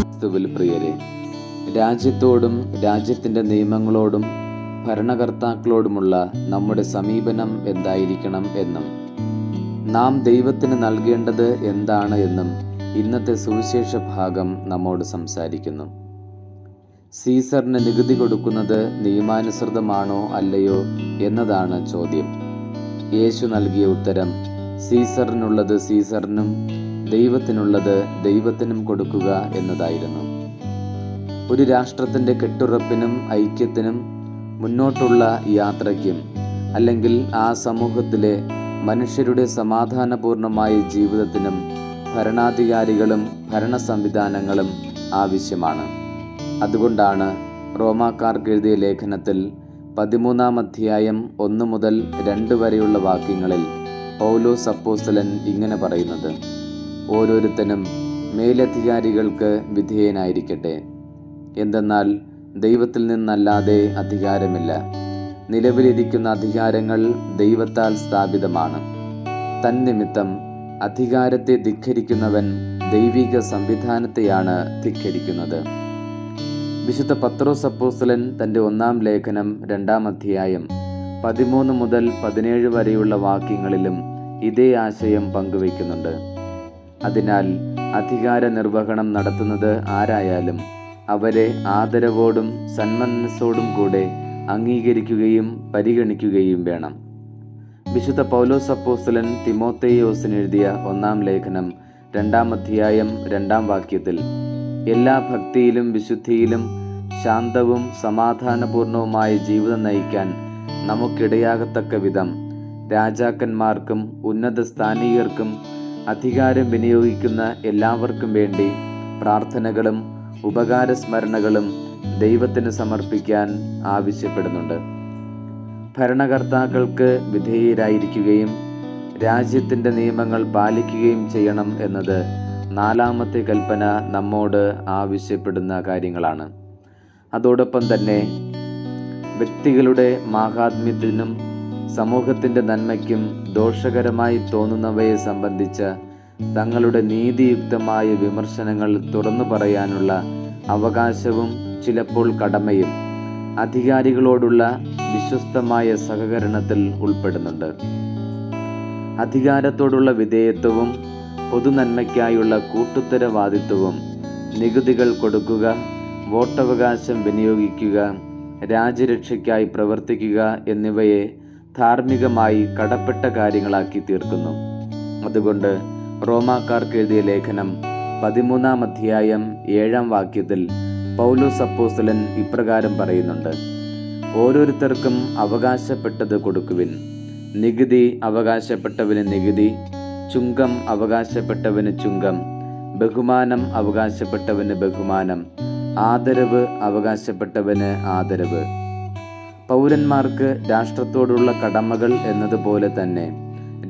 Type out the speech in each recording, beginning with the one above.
ക്രിസ്തുവിൽ പ്രിയരെ, രാജ്യത്തോടും രാജ്യത്തിൻ്റെ നിയമങ്ങളോടും ഭരണകർത്താക്കളോടുമുള്ള നമ്മുടെ സമീപനം എന്തായിരിക്കണം എന്നും നാം ദൈവത്തിന് നൽകേണ്ടത് എന്താണ് എന്നും ഇന്നത്തെ സുവിശേഷ ഭാഗം നമ്മോട് സംസാരിക്കുന്നു. സീസറിന് നികുതി കൊടുക്കുന്നത് നിയമാനുസൃതമാണോ അല്ലയോ എന്നതാണ് ചോദ്യം. യേശു നൽകിയ ഉത്തരം സീസറിനുള്ളത് സീസറിനും ദൈവത്തിനുള്ളത് ദൈവത്തിനും കൊടുക്കുക എന്നതായിരുന്നു. ഒരു രാഷ്ട്രത്തിൻ്റെ കെട്ടുറപ്പിനും ഐക്യത്തിനും മുന്നോട്ടുള്ള യാത്രയ്ക്കും അല്ലെങ്കിൽ ആ സമൂഹത്തിലെ മനുഷ്യരുടെ സമാധാനപൂർണമായ ജീവിതത്തിനും ഭരണാധികാരികളും ഭരണ സംവിധാനങ്ങളും ആവശ്യമാണ്. അതുകൊണ്ടാണ് റോമാക്കാർക്ക് എഴുതിയ ലേഖനത്തിൽ 13-ാം അധ്യായം 1 മുതൽ 2 വരെയുള്ള വാക്യങ്ങളിൽ പൗലോസ് അപ്പോസ്തലൻ ഇങ്ങനെ പറയുന്നത്: ഓരോരുത്തനും മേലധികാരികൾക്ക് വിധേയനായിരിക്കട്ടെ. എന്തെന്നാൽ ദൈവത്തിൽ നിന്നല്ലാതെ അധികാരമില്ല. നിലവിലിരിക്കുന്ന അധികാരങ്ങൾ ദൈവത്താൽ സ്ഥാപിതമാണ്. തന്നിമിത്തം അധികാരത്തെ ധിക്കരിക്കുന്നവൻ ദൈവിക സംവിധാനത്തെയാണ് ധിക്കരിക്കുന്നത്. വിശുദ്ധ പത്രോസ് അപ്പോസ്തലൻ തൻ്റെ 1-ാം ലേഖനം 2-ാം അധ്യായം 13 മുതൽ 17 വരെയുള്ള വാക്യങ്ങളിലും ഇതേ ആശയം പങ്കുവയ്ക്കുന്നുണ്ട്. അതിനാൽ അധികാര നിർവഹണം നടത്തുന്നത് ആരായാലും അവരെ ആദരവോടും സന്മനസ്സോടും കൂടെ അംഗീകരിക്കുകയും പരിഗണിക്കുകയും വേണം. വിശുദ്ധ പൗലോസ് അപ്പോസ്തലൻ തിമോത്തേയോസിന് എഴുതിയ 1-ാം ലേഖനം 2-ാം അധ്യായം 2-ാം വാക്യത്തിൽ എല്ലാ ഭക്തിയിലും വിശുദ്ധിയിലും ശാന്തവും സമാധാനപൂർണവുമായ ജീവിതം നയിക്കാൻ നമുക്കിടയാകത്തക്ക വിധം രാജാക്കന്മാർക്കും ഉന്നത സ്ഥാനീയർക്കും അധികാരം വിനിയോഗിക്കുന്ന എല്ലാവർക്കും വേണ്ടി പ്രാർത്ഥനകളും ഉപകാരസ്മരണകളും ദൈവത്തിന് സമർപ്പിക്കാൻ ആവശ്യപ്പെടുന്നുണ്ട്. ഭരണകർത്താക്കൾക്ക് വിധേയരായിരിക്കുകയും രാജ്യത്തിൻ്റെ നിയമങ്ങൾ പാലിക്കുകയും ചെയ്യണം എന്നത് 4-ാമത്തെ കൽപ്പന നമ്മോട് ആവശ്യപ്പെടുന്ന കാര്യങ്ങളാണ്. അതോടൊപ്പം തന്നെ വ്യക്തികളുടെ മാഹാത്മ്യത്തിനും സമൂഹത്തിൻ്റെ നന്മയ്ക്കും ദോഷകരമായി തോന്നുന്നവയെ സംബന്ധിച്ച തങ്ങളുടെ നീതിയുക്തമായ വിമർശനങ്ങൾ തുറന്നു പറയാനുള്ള അവകാശവും ചിലപ്പോൾ കടമയും അധികാരികളോടുള്ള വിശ്വസ്തമായ സഹകരണത്തിൽ ഉൾപ്പെടുന്നുണ്ട്. അധികാരത്തോടുള്ള വിധേയത്വവും പൊതുനന്മയ്ക്കായുള്ള കൂട്ടുത്തരവാദിത്വവും നികുതികൾ കൊടുക്കുക, വോട്ടവകാശം വിനിയോഗിക്കുക, രാജ്യരക്ഷയ്ക്കായി പ്രവർത്തിക്കുക എന്നിവയെ ധാർമ്മികമായി കടപ്പെട്ട കാര്യങ്ങളാക്കി തീർക്കുന്നു. അതുകൊണ്ട് റോമാക്കാർക്ക് എഴുതിയ ലേഖനം 13-ാം അധ്യായം 7-ാം വാക്യത്തിൽ പൗലോസ് അപ്പോസ്തലൻ ഇപ്രകാരം പറയുന്നുണ്ട്: ഓരോരുത്തർക്കും അവകാശപ്പെട്ടത് കൊടുക്കുവിൻ. നികുതി അവകാശപ്പെട്ടവന് നികുതി, ചുങ്കം അവകാശപ്പെട്ടവന് ചുങ്കം, ബഹുമാനം അവകാശപ്പെട്ടവന് ബഹുമാനം, ആദരവ് അവകാശപ്പെട്ടവന് ആദരവ്. പൗരന്മാർക്ക് രാഷ്ട്രത്തോടുള്ള കടമകൾ എന്നതുപോലെ തന്നെ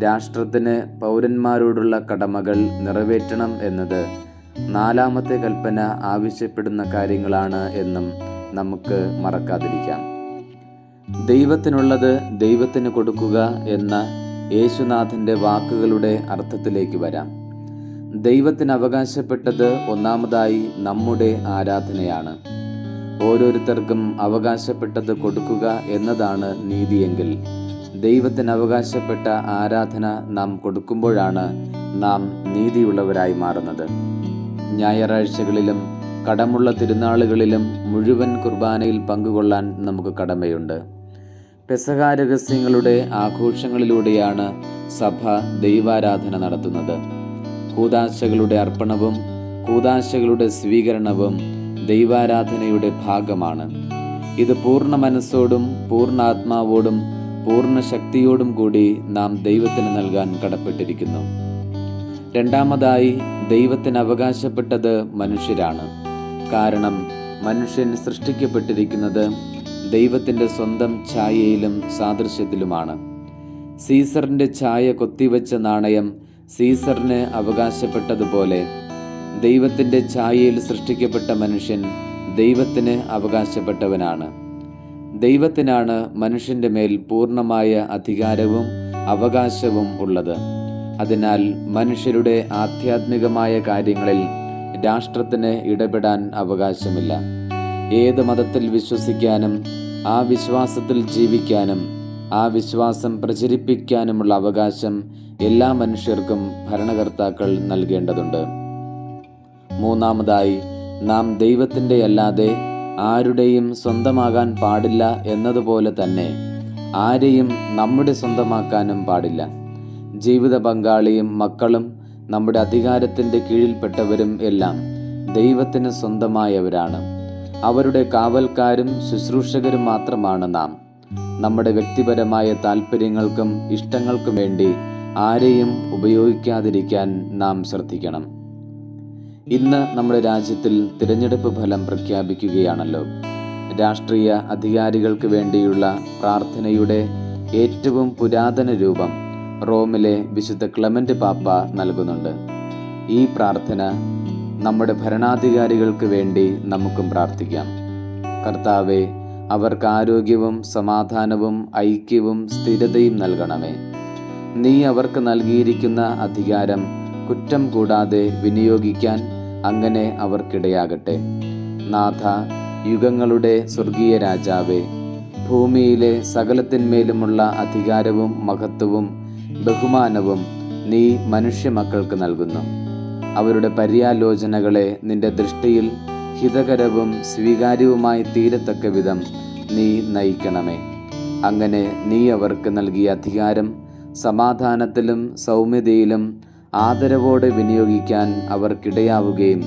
രാഷ്ട്രത്തിന് പൗരന്മാരോടുള്ള കടമകൾ നിറവേറ്റണം എന്നത് 4-ാമത്തെ കൽപ്പന ആവശ്യപ്പെടുന്ന കാര്യങ്ങളാണ് എന്നും നമുക്ക് മറക്കാതിരിക്കാം. ദൈവത്തിനുള്ളത് ദൈവത്തിന് കൊടുക്കുക എന്ന യേശുനാഥൻ്റെ വാക്കുകളുടെ അർത്ഥത്തിലേക്ക് വരാം. ദൈവത്തിന് അവകാശപ്പെട്ടത് ഒന്നാമതായി നമ്മുടെ ആരാധനയാണ്. ഓരോരുത്തർക്കും അവകാശപ്പെട്ടത് കൊടുക്കുക എന്നതാണ് നീതിയെങ്കിൽ ദൈവത്തിന് അവകാശപ്പെട്ട ആരാധന നാം കൊടുക്കുമ്പോഴാണ് നാം നീതിയുള്ളവരായി മാറുന്നത്. ഞായറാഴ്ചകളിലും കടമുള്ള തിരുനാളുകളിലും മുഴുവൻ കുർബാനയിൽ പങ്കുകൊള്ളാൻ നമുക്ക് കടമയുണ്ട്. പെസഹ രഹസ്യങ്ങളുടെ ആഘോഷങ്ങളിലൂടെയാണ് സഭ ദൈവാരാധന നടത്തുന്നത്. കൂദാശകളുടെ അർപ്പണവും കൂദാശകളുടെ സ്വീകരണവും ദൈവാരാധനയുടെ ഭാഗമാണ്. ഇത് പൂർണ്ണ മനസ്സോടും പൂർണ്ണാത്മാവോടും പൂർണ്ണ ശക്തിയോടും കൂടി നാം ദൈവത്തിന് നൽകാൻ കടപ്പെട്ടിരിക്കുന്നു. രണ്ടാമതായി, ദൈവത്തിന് അവകാശപ്പെട്ടത് മനുഷ്യരാണ്. കാരണം മനുഷ്യൻ സൃഷ്ടിക്കപ്പെട്ടിരിക്കുന്നത് ദൈവത്തിൻ്റെ സ്വന്തം ഛായയിലും സാദൃശ്യത്തിലുമാണ്. സീസറിൻ്റെ ഛായ കൊത്തിവെച്ച നാണയം സീസറിന് അവകാശപ്പെട്ടതുപോലെ ദൈവത്തിൻ്റെ ഛായയിൽ സൃഷ്ടിക്കപ്പെട്ട മനുഷ്യൻ ദൈവത്തിന് അവകാശപ്പെട്ടവനാണ്. ദൈവത്തിനാണ് മനുഷ്യൻ്റെ മേൽ പൂർണ്ണമായ അധികാരവും അവകാശവും ഉള്ളത്. അതിനാൽ മനുഷ്യരുടെ ആധ്യാത്മികമായ കാര്യങ്ങളിൽ രാഷ്ട്രത്തിന് ഇടപെടാൻ അവകാശമില്ല. ഏത് മതത്തിൽ വിശ്വസിക്കാനും ആ വിശ്വാസത്തിൽ ജീവിക്കാനും ആ വിശ്വാസം പ്രചരിപ്പിക്കാനുമുള്ള അവകാശം എല്ലാ മനുഷ്യർക്കും ഭരണകർത്താക്കൾ നൽകേണ്ടതുണ്ട്. മൂന്നാമതായി, നാം ദൈവത്തിൻ്റെ അല്ലാതെ ആരുടെയും സ്വന്തമാകാൻ പാടില്ല എന്നതുപോലെ തന്നെ ആരെയും നമ്മുടെ സ്വന്തമാക്കാനും പാടില്ല. ജീവിത പങ്കാളിയും മക്കളും നമ്മുടെ അധികാരത്തിൻ്റെ കീഴിൽപ്പെട്ടവരും എല്ലാം ദൈവത്തിന് സ്വന്തമായവരാണ്. അവരുടെ കാവൽക്കാരും ശുശ്രൂഷകരും മാത്രമാണ് നാം. നമ്മുടെ വ്യക്തിപരമായ താല്പര്യങ്ങൾക്കും ഇഷ്ടങ്ങൾക്കും വേണ്ടി ആരെയും ഉപയോഗിക്കാതിരിക്കാൻ നാം ശ്രദ്ധിക്കണം. ഇന്ന് നമ്മുടെ രാജ്യത്തിൽ തിരഞ്ഞെടുപ്പ് ഫലം പ്രഖ്യാപിക്കുകയാണല്ലോ. രാഷ്ട്രീയ അധികാരികൾക്ക് വേണ്ടിയുള്ള പ്രാർത്ഥനയുടെ ഏറ്റവും പുരാതന രൂപം റോമിലെ വിശുദ്ധ ക്ലെമന്റ് പാപ്പ നൽകുന്നുണ്ട്. ഈ പ്രാർത്ഥന നമ്മുടെ ഭരണാധികാരികൾക്ക് വേണ്ടി നമുക്കും പ്രാർത്ഥിക്കാം. കർത്താവേ, അവർക്ക് ആരോഗ്യവും സമാധാനവും ഐക്യവും സ്ഥിരതയും നൽകണമേ. നീ അവർക്ക് നൽകിയിരിക്കുന്ന അധികാരം കുറ്റം കൂടാതെ വിനിയോഗിക്കാൻ അങ്ങനെ അവർക്കിടയാകട്ടെ. നാഥ, യുഗങ്ങളുടെ സ്വർഗീയ രാജാവേ, ഭൂമിയിലെ സകലത്തിന്മേലുമുള്ള അധികാരവും മഹത്വവും ബഹുമാനവും നീ മനുഷ്യമക്കൾക്ക് നൽകുന്നു. അവരുടെ പര്യാലോചനകളെ നിന്റെ ദൃഷ്ടിയിൽ ഹിതകരവും സ്വീകാര്യവുമായി തീരത്തക്ക വിധം നീ നയിക്കണമേ. അങ്ങനെ നീ അവർക്ക് നൽകിയ അധികാരം സമാധാനത്തിലും സൗമ്യതയിലും ആദരവോടെ വിനിയോഗിക്കാൻ അവർക്കിടയാവുകയും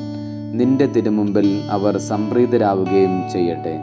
നിന്റെ തിരുമുമ്പിൽ അവർ സംപ്രീതരാവുകയും ചെയ്യട്ടെ.